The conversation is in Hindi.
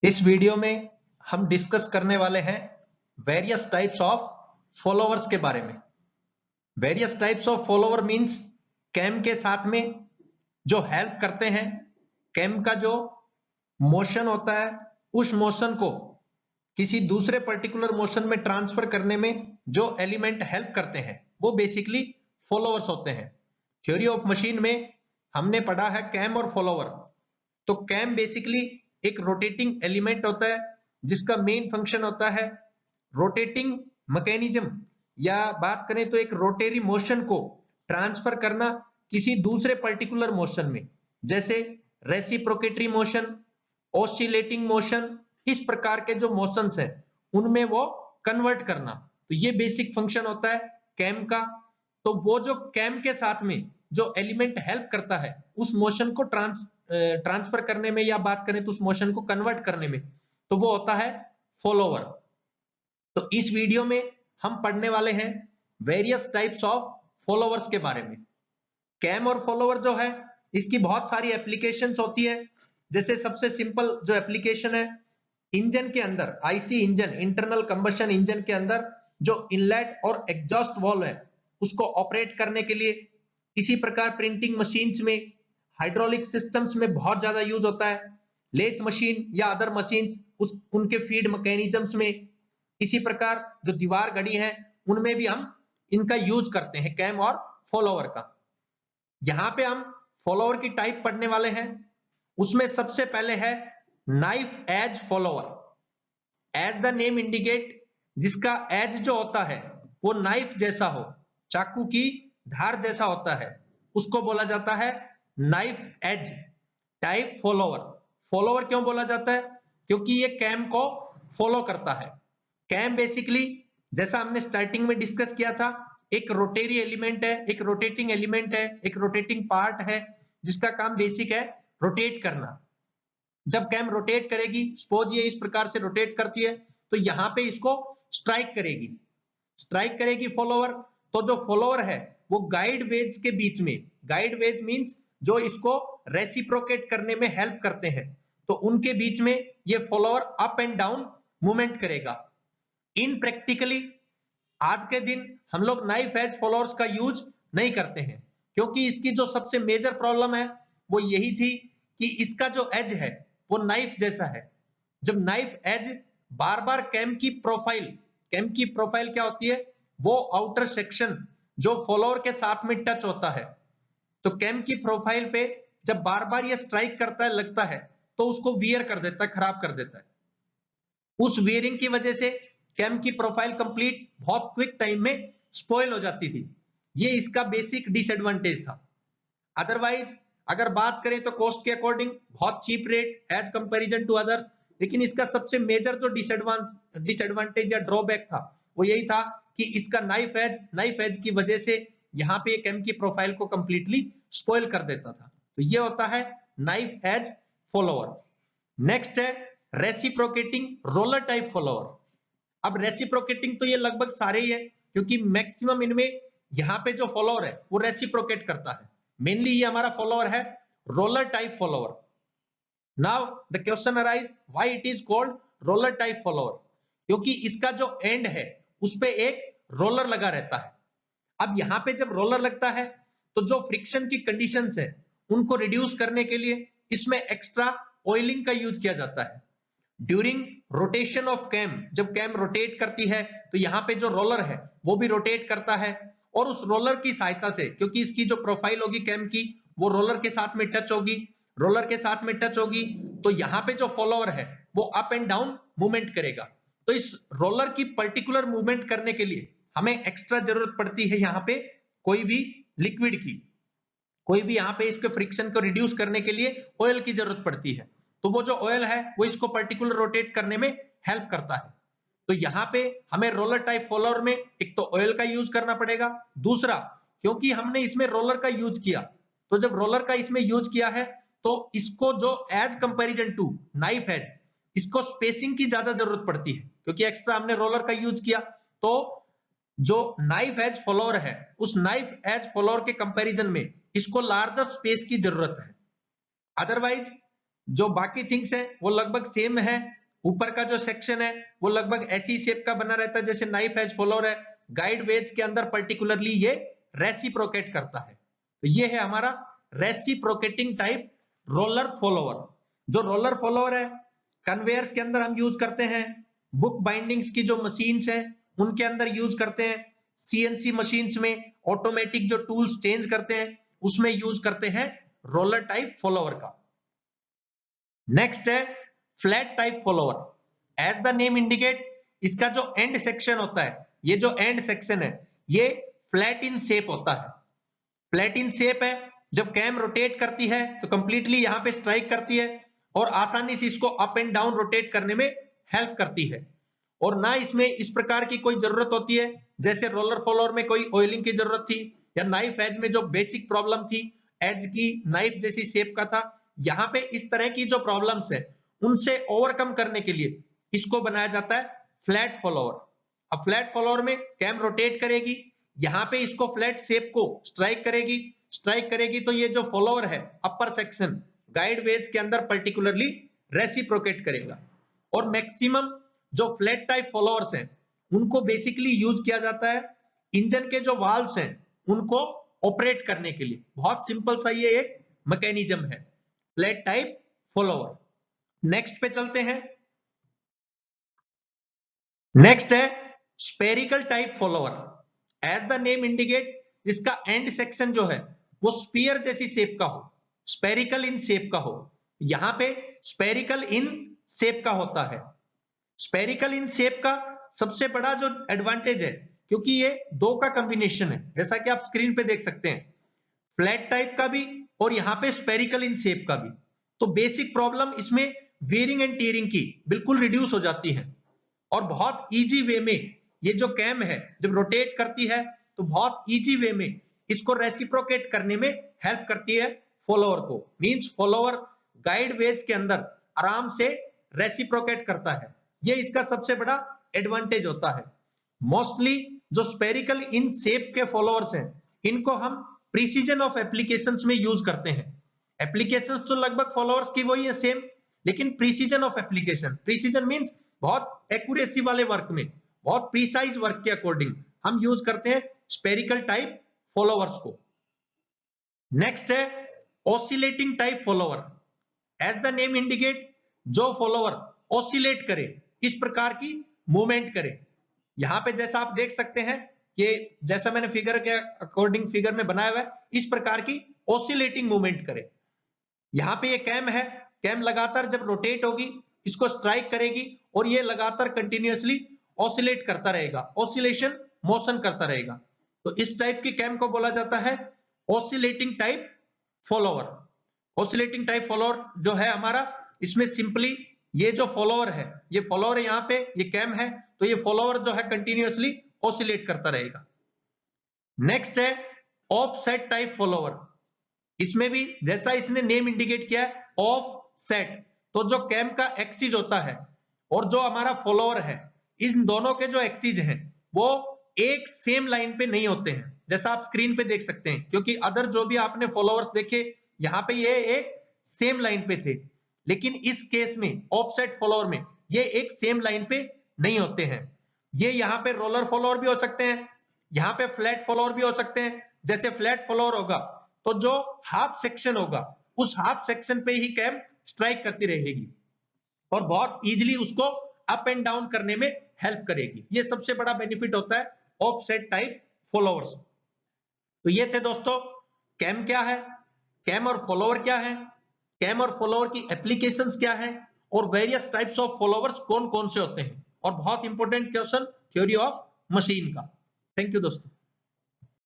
इस वीडियो में हम डिस्कस करने वाले हैं वेरियस टाइप्स ऑफ फॉलोअर्स के बारे में। Various types of follower means cam के साथ में जो हेल्प करते हैं, कैम का जो मोशन होता है उस मोशन को किसी दूसरे पर्टिकुलर मोशन में ट्रांसफर करने में जो एलिमेंट हेल्प करते हैं वो बेसिकली फॉलोअर्स होते हैं। थ्योरी ऑफ मशीन में हमने पढ़ा है कैम और फॉलोअर। तो कैम बेसिकली एक रोटेटिंग एलिमेंट होता है जिसका मेन फंक्शन होता है रोटेटिंग मैकेनिज्म, या बात करें तो एक रोटेरी मोशन को ट्रांसफर करना किसी दूसरे पर्टिकुलर मोशन में, जैसे रेसिप्रोकेटरी मोशन, ऑसिलेटिंग मोशन, इस प्रकार के जो मोशंस हैं उनमें वो कन्वर्ट करना। तो ये बेसिक फंक्शन होता है कैम का। तो वो जो कैम के साथ में जो एलिमेंट हेल्प करता है उस मोशन को ट्रांसफर करने में, या बात करें तो उस मोशन को कन्वर्ट करने में, तो वो होता है फॉलोअर। तो इस वीडियो में हम पढ़ने वाले हैं वेरियस टाइप्स ऑफ फॉलोअर्स के बारे में। कैम और फॉलोअर जो है इसकी बहुत सारी एप्लीकेशंस होती है। जैसे सबसे सिंपल जो एप्लीकेशन है, इंजन के अंदर, IC engine, internal combustion engine के अंदर जो इनलेट और एग्जॉस्ट वाल्व है उसको ऑपरेट करने के लिए, इसी प्रकार प्रिंटिंग मशीन्स में, हाइड्रोलिक सिस्टम्स में बहुत ज्यादा यूज होता है, लेथ मशीन या अदर मशीन्स उस उनके फीड मैकेनिज्म्स में, इसी प्रकार जो दीवार घड़ी है उनमें भी हम इनका यूज करते हैं कैम और फॉलोअर का। यहां पे हम फॉलोअर की टाइप पढ़ने वाले हैं। उसमें सबसे पहले है knife edge follower. As the name indicate, जिसका एज जो होता है वो नाइफ जैसा हो, चाकू की धार जैसा होता है, उसको बोला जाता है knife as type follower. Follower क्यों बोला जाता है? क्योंकि ये कैम को फॉलो करता है। कैम बेसिकली, जैसा हमने स्टार्टिंग में डिस्कस किया था, एक रोटेरी एलिमेंट है, एक रोटेटिंग एलिमेंट है, एक रोटेटिंग पार्ट है जिसका काम बेसिक है रोटेट करना। जब कैम रोटेट करेगी, सपोज ये इस प्रकार से रोटेट करती है, तो यहां पे इसको स्ट्राइक करेगी। स्ट्राइक करेगी फॉलोअर, तो जो फॉलोअर है वो गाइड वेज के बीच में, गाइड वेज मींस जो इसको रेसिप्रोकेट करने में हेल्प करते हैं, तो उनके बीच में ये follower up and down movement करेगा। इन प्रैक्टिकली आज के दिन हम लोग नाइफ एज फॉलोअर्स का यूज नहीं करते हैं, क्योंकि इसकी जो सबसे मेजर प्रॉब्लम है वो यही थी कि इसका जो एज है वो नाइफ जैसा है। जब नाइफ एज बार बार कैम की प्रोफाइल क्या होती है? वो आउटर सेक्शन जो फॉलोअर के साथ में टच होता है। तो कैम की प्रोफाइल पे जब बार बार ये स्ट्राइक करता है, लगता है, तो उसको वियर कर देता है, खराब कर देता है। उस वियरिंग की वजह से कैम की प्रोफाइल कंप्लीट बहुत क्विक टाइम में स्पॉइल हो जाती थी। ये इसका बेसिक डिसएडवांटेज था। अदरवाइज अगर बात करें तो कॉस्ट के अकॉर्डिंग बहुत cheap rate as comparison to others. लेकिन इसका सबसे मेजर जो डिसएडवांटेज या ड्रॉबैक था वो यही था कि इसका नाइफ एज की वजह से यहाँ पे कैम की प्रोफाइल को कंप्लीटली स्पॉइल कर देता था। तो ये होता है नाइफ एज फॉलोअर। नेक्स्ट है रेसिप्रोकेटिंग रोलर टाइप फॉलोअर। अब रेसिप्रोकेटिंग तो ये लगभग सारे ही है, क्योंकि मैक्सिमम इनमें यहाँ पे जो फॉलोअर है वो रेसिप्रोकेट करता है। मेनली ये हमारा फॉलोअर है roller type follower. Now the question arise, why it is called roller type follower? क्योंकि इसका जो एंड है उस पे एक रोलर लगा रहता है। अब यहाँ पे जब रोलर लगता है तो जो फ्रिक्शन की कंडीशंस है उनको रिड्यूस करने के लिए इसमें एक्स्ट्रा ऑयलिंग का यूज किया जाता है। ड्यूरिंग रोटेशन ऑफ कैम, जब कैम रोटेट करती है तो यहाँ पे जो रोलर है वो भी रोटेट करता है, और उस रोलर की सहायता से, क्योंकि इसकी जो प्रोफाइल होगी कैम की वो रोलर के साथ में टच होगी, तो यहाँ पे जो फॉलोअर है वो अप एंड डाउन मूवमेंट करेगा। तो इस रोलर की पर्टिकुलर मूवमेंट करने के लिए हमें एक्स्ट्रा जरूरत पड़ती है यहाँ पे कोई भी लिक्विड की, कोई भी यहाँ पे इसके फ्रिक्शन को रिड्यूस करने के लिए ऑयल की जरूरत पड़ती है। तो वो जो ऑयल है वो इसको पर्टिकुलर रोटेट करने में हेल्प करता है। तो यहाँ पे हमें रोलर टाइप फॉलोअर में एक तो ऑयल का यूज करना पड़ेगा, दूसरा क्योंकि हमने इसमें रोलर का यूज किया, तो जब रोलर का इसमें यूज किया है तो इसको जो as comparison to knife edge, इसको स्पेसिंग की ज्यादा जरूरत पड़ती है, क्योंकि एक्स्ट्रा हमने रोलर का यूज किया। तो जो नाइफ एज फॉलोअर है उस नाइफ एज फॉलोअर के कंपैरिजन में इसको लार्जर स्पेस की जरूरत है। अदरवाइज जो बाकी थिंग्स है वो लगभग सेम है। ऊपर का जो सेक्शन है वो लगभग ऐसी शेप का बना रहता है जैसे नाइफ एज फॉलोअर है। गाइड वेज के अंदर पर्टिकुलरली ये रेसिप्रोकेट करता है। तो ये है हमारा रेसिप्रोकेटिंग टाइप रोलर फॉलोअर। जो रोलर फॉलोअर है कन्वेयर्स के अंदर हम यूज करते हैं, बुक बाइंडिंग्स की जो मशीन्स है उनके अंदर यूज करते हैं, सीएनसी मशीन्स में ऑटोमेटिक जो टूल्स चेंज करते हैं उसमें यूज करते हैं रोलर टाइप फॉलोअर का। नेक्स्ट है flat type follower. As the name indicate, इसका जो एंड सेक्शन होता है, ये जो एंड सेक्शन है ये फ्लैट इन शेप होता है। फ्लैट इन शेप है, जब कैम रोटेट करती है तो कंप्लीटली यहां पे स्ट्राइक करती है और आसानी से इसको अप एंड डाउन रोटेट करने में हेल्प करती है। और ना इसमें इस प्रकार की कोई जरूरत होती है जैसे रोलर फॉलोअर में कोई ऑयलिंग की जरूरत थी, या नाइफ एज में जो बेसिक प्रॉब्लम थी एज की नाइफ जैसी शेप का था। यहाँ पे इस तरह की जो प्रॉब्लम्स है उनसे ओवरकम करने के लिए इसको बनाया जाता है फ्लैट फॉलोअर। अब फ्लैट फॉलोअर में कैम रोटेट करेगी, यहाँ पे इसको फ्लैट शेप को स्ट्राइक करेगी तो ये जो फॉलोअर है अपर सेक्शन गाइड वेज के अंदर पर्टिकुलरली रेसिप्रोकेट करेगा। और मैक्सिमम जो फ्लैट टाइप फॉलोअर्स हैं उनको बेसिकली यूज किया जाता है इंजन के जो वाल्व्स हैं उनको ऑपरेट करने के लिए। बहुत सिंपल सा ये एक मैकेनिज्म है फ्लैट टाइप फॉलोअर। नेक्स्ट पे चलते हैं। नेक्स्ट है spherical type follower. As the name indicate, इसका एंड सेक्शन जो है वो स्फीयर जैसी शेप का हो, स्पेरिकल इन शेप का हो। यहां पे स्पेरिकल इन शेप का होता है। स्पेरिकल इन शेप का सबसे बड़ा जो एडवांटेज है, क्योंकि ये दो का कॉम्बिनेशन है जैसा कि आप स्क्रीन पे देख सकते हैं, फ्लैट टाइप का भी और यहां पे स्पेरिकल इन शेप का भी। तो बेसिक प्रॉब्लम इसमें वेयरिंग एंड टीयरिंग की बिल्कुल रिड्यूस हो जाती है और बहुत इजी वे में ये जो कैम है जब रोटेट करती है तो बहुत इजी वे में इसको रेसिप्रोकेट करने में हेल्प करती है फॉलोअर को। मींस फॉलोअर गाइड वेज के अंदर आराम से रेसिप्रोकेट करता है, ये इसका सबसे बड़ा एडवांटेज होता है। मोस्टली जो स्पेरिकल इन शेप के फॉलोअर्स हैं इनको हम प्रिसीजन ऑफ एप्लीकेशंस में यूज करते हैं। एप्लीकेशंस तो लगभग फॉलोअर्स की वही है सेम, लेकिन precision of application, precision means बहुत एक्यूरेसी वाले वर्क में, बहुत प्रिसाइज वर्क के अकॉर्डिंग हम यूज करते हैं स्पेरिकल टाइप फॉलोअर्स को। नेक्स्ट है oscillating type follower. As the name indicate, जो फॉलोअर ऑसिलेट करे, इस प्रकार की मूवमेंट करे। यहां पे जैसा आप देख सकते हैं कि जैसा मैंने फिगर के अकॉर्डिंग फिगर में बनाया हुआ है, इस प्रकार की ऑसिलेटिंग मूवमेंट करे। यहां पे ये कैम है, कैम लगातार जब रोटेट होगी इसको स्ट्राइक करेगी और ये लगातार कंटिन्यूअसली ऑसिलेट करता रहेगा, ऑसिलेशन मोशन करता रहेगा। तो इस टाइप की कैम को बोला जाता है oscillating type follower. Oscillating type follower जो है हमारा, इसमें सिंपली ये जो फॉलोअर है, ये फॉलोअर यहाँ पे ये कैम है, तो ये फॉलोअर जो है कंटिन्यूअसली ऑसिलेट करता रहेगा। नेक्स्ट है ऑफसेट टाइप फॉलोअर। इसमें भी जैसा इसने नेम इंडिकेट किया है ऑफसेट, तो जो कैम का एक्सिस होता है और जो हमारा फॉलोअर है, इन दोनों के जो एक्सिस हैं वो एक सेम लाइन पे नहीं होते हैं जैसा आप स्क्रीन पे देख सकते हैं, क्योंकि अदर जो भी आपने फॉलोअर्स देखे यहाँ पे ये एक सेम लाइन पे थे, लेकिन इस केस में ऑफसेट फॉलोअर में ये एक सेम लाइन पे नहीं होते हैं। ये यहाँ पे रोलर फॉलोअर भी हो सकते हैं, यहाँ पे फ्लैट फॉलोअर भी हो सकते हैं। जैसे फ्लैट फॉलोअर होगा तो जो हाफ सेक्शन होगा उस हाफ सेक्शन पे ही कैम स्ट्राइक करती रहेगी और बहुत इजीली उसको अप एंड डाउन करने में हेल्प करेगी। ये सबसे बड़ा बेनिफिट होता है ऑफसेट टाइप फॉलोअर्स। तो ये थे दोस्तों कैम क्या है, कैम और फॉलोअर क्या है, कैम और फॉलोअर की एप्लीकेशंस क्या है, और वेरियस टाइप्स ऑफ फॉलोअर्स कौन कौन से होते हैं, और बहुत important question theory of machine का। थैंक यू दोस्तों।